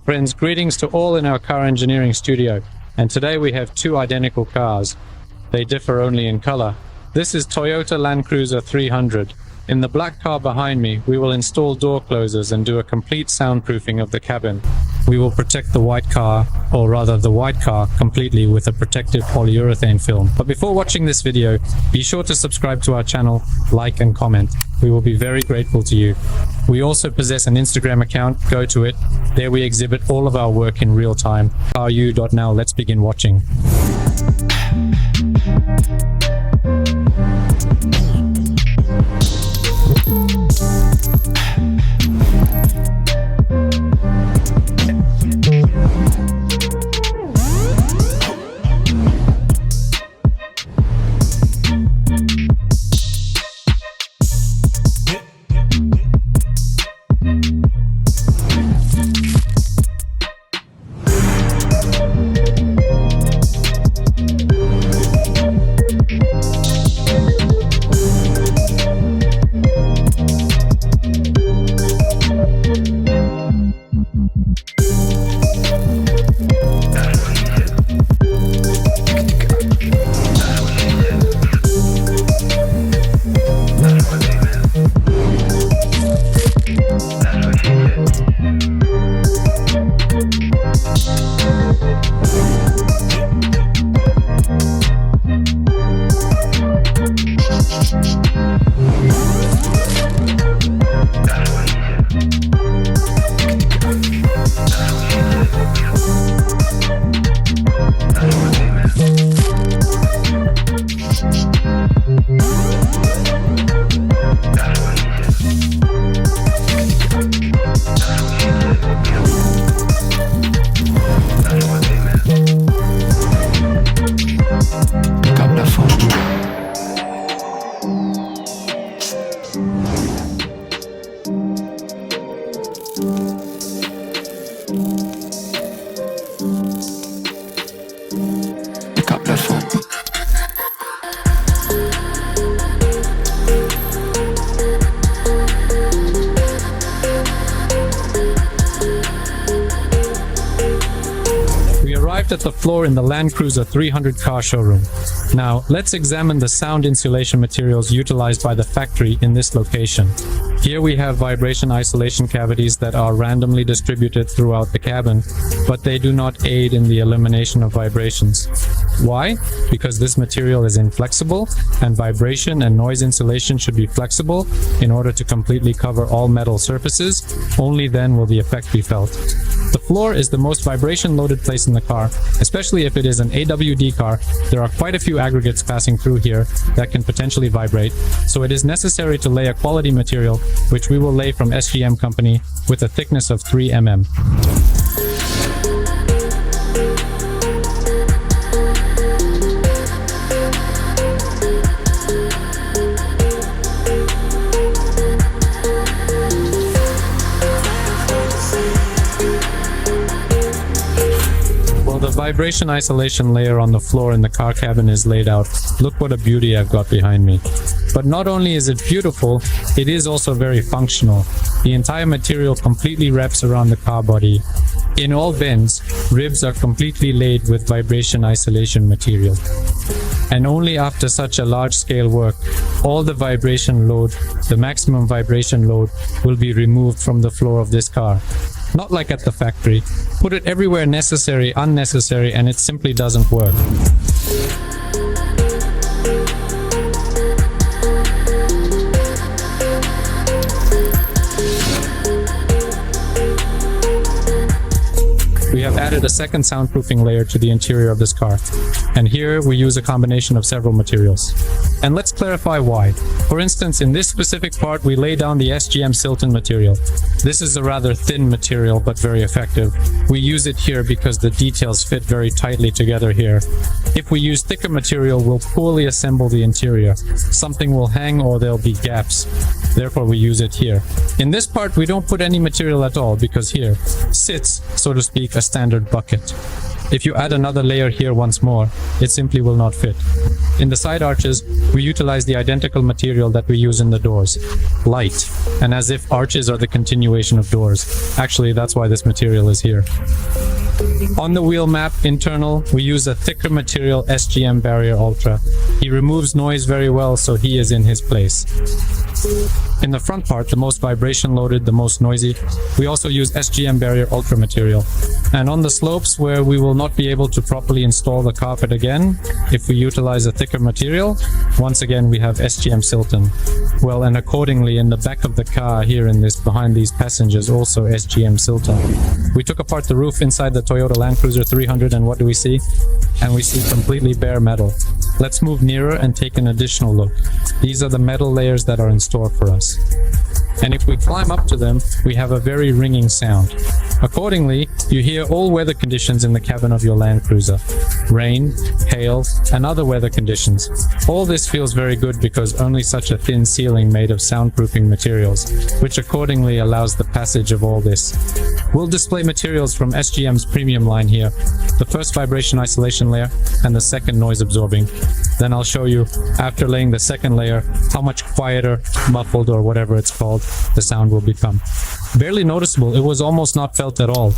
Friends, greetings to all in our car engineering studio, and today we have two identical cars. They differ only in color. This is Toyota Land Cruiser 300. In the black car behind me, we will install door closers and do a complete soundproofing of the cabin. We will protect the white car, or rather the white car, completely with a protective polyurethane film. But before watching this video, be sure to subscribe to our channel, like and comment. We will be very grateful to you. We also possess an Instagram account, go to it. There we exhibit all of our work in real time. caru.now, let's begin watching. At the floor in the Land Cruiser 300 car showroom. Now, let's examine the sound insulation materials utilized by the factory in this location. Here we have vibration isolation cavities that are randomly distributed throughout the cabin, but they do not aid in the elimination of vibrations. Why? Because this material is inflexible, and vibration and noise insulation should be flexible in order to completely cover all metal surfaces. Only then will the effect be felt. The floor is the most vibration-loaded place in the car, especially if it is an AWD car. There are quite a few aggregates passing through here that can potentially vibrate, so it is necessary to lay a quality material, which we will lay from SGM company with a thickness of 3 mm. The vibration isolation layer on the floor in the car cabin is laid out. Look what a beauty I've got behind me. But not only is it beautiful, it is also very functional. The entire material completely wraps around the car body. In all bends, ribs are completely laid with vibration isolation material. And only after such a large-scale work, all the vibration load, the maximum vibration load, will be removed from the floor of this car. Not like at the factory. Put it everywhere necessary, unnecessary, and it simply doesn't work. We have added a second soundproofing layer to the interior of this car, and here we use a combination of several materials. And let's clarify why. For instance, in this specific part we lay down the SGM Silton material. This is a rather thin material but very effective. We use it here because the details fit very tightly together here. If we use thicker material, we'll poorly assemble the interior. Something will hang or there'll be gaps. Therefore we use it here. In this part we don't put any material at all because here sits, so to speak, a standard bucket. If you add another layer here once more, it simply will not fit. In the side arches, we utilize the identical material that we use in the doors, light. And as if arches are the continuation attenuation of doors. Actually, that's why this material is here. On the wheel map internal, we use a thicker material SGM Barrier Ultra. He removes noise very well, so he is in his place. In the front part, the most vibration loaded, the most noisy, we also use SGM Barrier Ultra material. And on the slopes where we will not be able to properly install the carpet again, if we utilize a thicker material, once again we have SGM Silton. Well, and accordingly in the back of the car here in this, behind these passengers, also SGM Silton. We took apart the roof inside the Toyota Land Cruiser 300 and what do we see? And we see completely bare metal. Let's move nearer and take an additional look. These are the metal layers that are in store for us. And if we climb up to them, we have a very ringing sound. Accordingly, you hear all weather conditions in the cabin of your Land Cruiser. Rain, hail, and other weather conditions. All this feels very good because only such a thin ceiling made of soundproofing materials, which accordingly allows the passage of all this. We'll display materials from SGM's premium line here. The first vibration isolation layer and the second noise absorbing. Then I'll show you, after laying the second layer, how much quieter, muffled, or whatever it's called, the sound will become. Barely noticeable, it was almost not felt at all.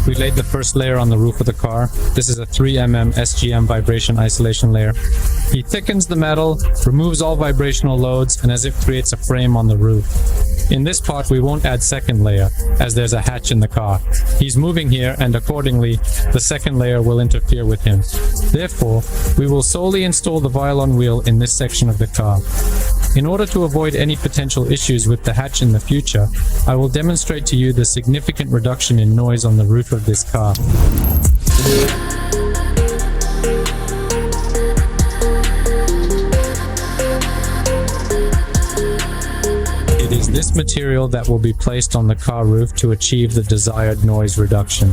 We laid the first layer on the roof of the car. This is a 3mm SGM vibration isolation layer. He thickens the metal, removes all vibrational loads, and as if creates a frame on the roof. In this part, we won't add second layer, as there's a hatch in the car. He's moving here, and accordingly, the second layer will interfere with him. Therefore, we will solely install the violon wheel in this section of the car. In order to avoid any potential issues with the hatch in the future, I will demonstrate to you the significant reduction in noise on the roof of this car. It is this material that will be placed on the car roof to achieve the desired noise reduction.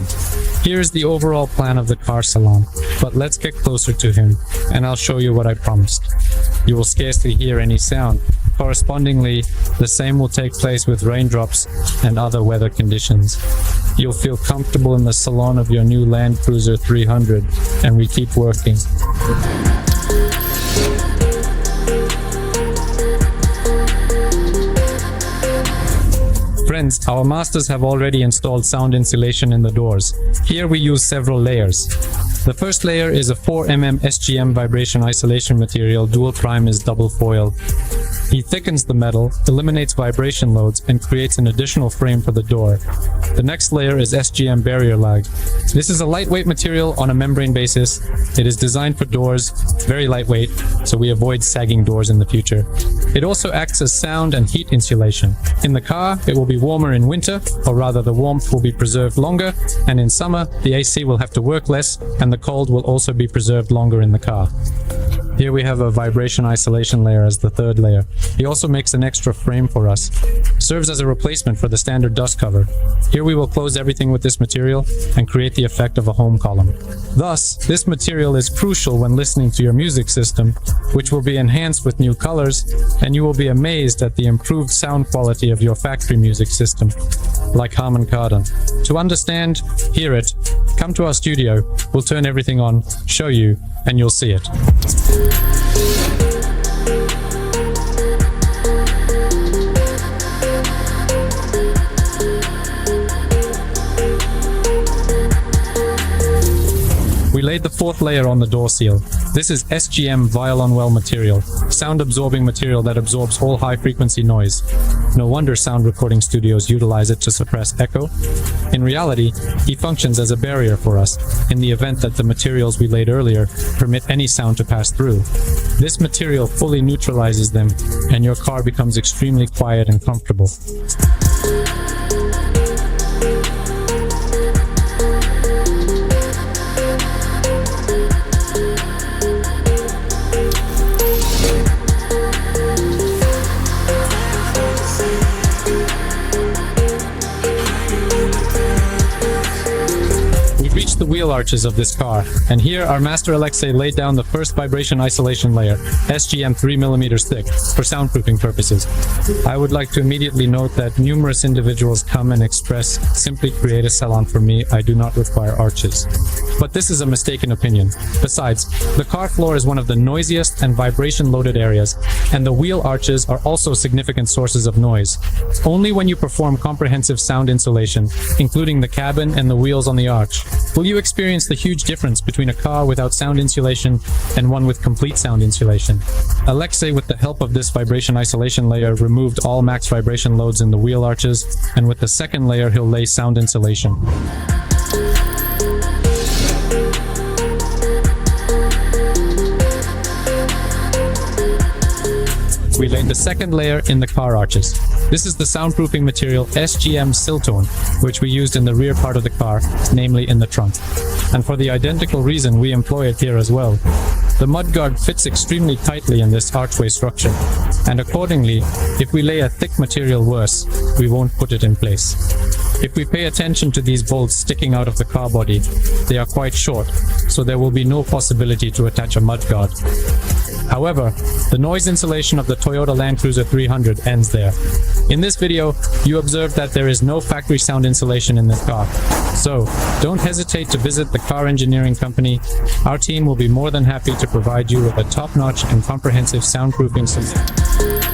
Here is the overall plan of the car salon, but let's get closer to him, and I'll show you what I promised. You will scarcely hear any sound. Correspondingly, the same will take place with raindrops and other weather conditions. You'll feel comfortable in the salon of your new Land Cruiser 300, and we keep working. Friends, our masters have already installed sound insulation in the doors. Here we use several layers. The first layer is a 4mm SGM vibration isolation material, dual prime is double foil. He thickens the metal, eliminates vibration loads, and creates an additional frame for the door. The next layer is SGM barrier lag. This is a lightweight material on a membrane basis. It is designed for doors, very lightweight, so we avoid sagging doors in the future. It also acts as sound and heat insulation. In the car, it will be warmer in winter, or rather the warmth will be preserved longer, and in summer, the AC will have to work less, and the cold will also be preserved longer in the car. Here we have a vibration isolation layer as the third layer. He also makes an extra frame for us. Serves as a replacement for the standard dust cover. Here we will close everything with this material and create the effect of a home column. Thus, this material is crucial when listening to your music system, which will be enhanced with new colors, and you will be amazed at the improved sound quality of your factory music system, like Harman Kardon. To understand, hear it, come to our studio, we'll turn everything on, show you, and you'll see it. We laid the fourth layer on the door seal. This is SGM violon well material, sound absorbing material that absorbs all high frequency noise. No wonder sound recording studios utilize it to suppress echo. In reality, he functions as a barrier for us, in the event that the materials we laid earlier permit any sound to pass through. This material fully neutralizes them, and your car becomes extremely quiet and comfortable. reached the wheel arches of this car, and here our master Alexei laid down the first vibration isolation layer, SGM 3mm thick, for soundproofing purposes. I would like to immediately note that numerous individuals come and express, simply create a salon for me, I do not require arches. But this is a mistaken opinion. Besides, the car floor is one of the noisiest and vibration-loaded areas, and the wheel arches are also significant sources of noise. Only when you perform comprehensive sound insulation, including the cabin and the wheels on the arch, will you experience the huge difference between a car without sound insulation and one with complete sound insulation. Alexei, with the help of this vibration isolation layer, removed all max vibration loads in the wheel arches, and with the second layer he'll lay sound insulation. We laid the second layer in the car arches. This is the soundproofing material SGM Siltone, which we used in the rear part of the car, namely in the trunk. And for the identical reason, we employ it here as well. The mudguard fits extremely tightly in this archway structure, and accordingly, if we lay a thick material worse, we won't put it in place. If we pay attention to these bolts sticking out of the car body, they are quite short, so there will be no possibility to attach a mudguard. However, the noise insulation of the Toyota Land Cruiser 300 ends there. In this video, you observed that there is no factory sound insulation in this car. So, don't hesitate to visit the CarEngineering company. Our team will be more than happy to provide you with a top-notch and comprehensive soundproofing solution.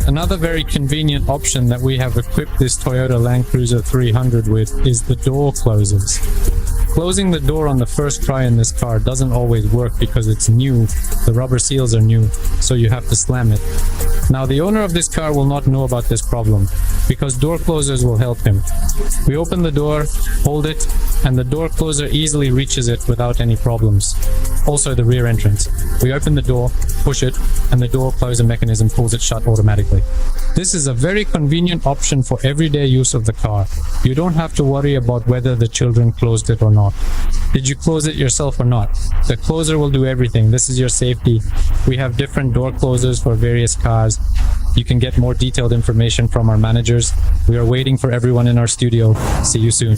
Another very convenient option that we have equipped this Toyota Land Cruiser 300 with is the door closers. Closing the door on the first try in this car doesn't always work because it's new, the rubber seals are new, so you have to slam it. Now the owner of this car will not know about this problem, because door closers will help him. We open the door, hold it, and the door closer easily reaches it without any problems. Also the rear entrance. We open the door, push it, and the door closer mechanism pulls it shut automatically. This is a very convenient option for everyday use of the car. You don't have to worry about whether the children closed it or not. Did you close it yourself or not? The closer will do everything. This is your safety. We have different door closers for various cars. You can get more detailed information from our managers. We are waiting for everyone in our studio. See you soon.